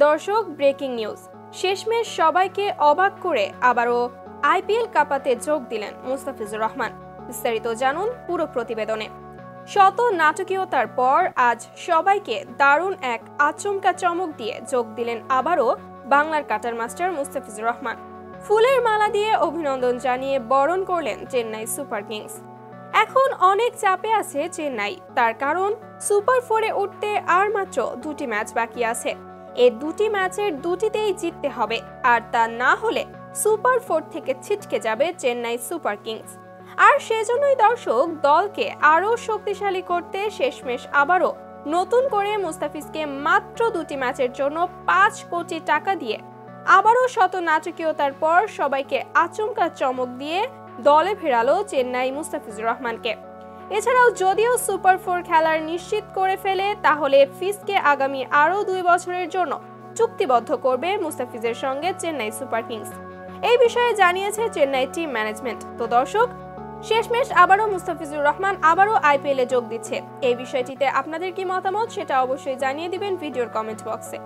দর্শক, breaking news. শেষমেশ সবাইকে অবাক করে আবারও আইপিএল কাপাতে যোগ দিলেন মুস্তাফিজুর রহমান। বিস্তারিত জানুন পুরো প্রতিবেদনে। শত নাটকীয়তার পর আজ সবাইকে দারুণ এক আচমকা চমক দিয়ে যোগ দিলেন আবারও বাংলার কাটার মাস্টার মুস্তাফিজুর রহমান। ফুলের মালা দিয়ে অভিনন্দন জানিয়ে বরণ করলেন চেন্নাই সুপার কিংস। এখন অনেক চাপে আছে চেন্নাই, তার কারণ সুপার ফোরে উঠতে আর মাত্র 2টি ম্যাচ বাকি আছে। এই 2টি ম্যাচের 2টিতেই জিততে হবে, আর তা না হলে সুপার ফোর থেকে ছিটকে যাবে চেন্নাই সুপার কিংস। আর সেজন্যই দর্শক, দলকে আরও শক্তিশালী করতে শেষমেশ আবারও নতুন করে মুস্তাফিজকে মাত্র 2টি ম্যাচের জন্য 5 কোটি টাকা দিয়ে আবারও শত নাটকীয়তার পর সবাইকে আচমকা চমক দিয়ে দলে ফেরালো চেন্নাই মুস্তাফিজুর রহমানকে। এছাড়াও যদিও সুপার ফোর খেলার নিশ্চিত করে ফেলে, তাহলে ফিজকে আগামী আরও 2 বছরের জন্য চুক্তিবদ্ধ করবে মুস্তাফিজের সঙ্গে চেন্নাই সুপার কিংস। এই বিষয়ে জানিয়েছে চেন্নাই টিম ম্যানেজমেন্ট। তো দর্শক, শেষমেশ আবারও মুস্তাফিজুর রহমান আবারও আইপিএলে যোগ দিচ্ছে। এই বিষয়টিতে আপনাদের কি মতামত সেটা অবশ্যই জানিয়ে দিবেন ভিডিওর কমেন্ট বক্সে।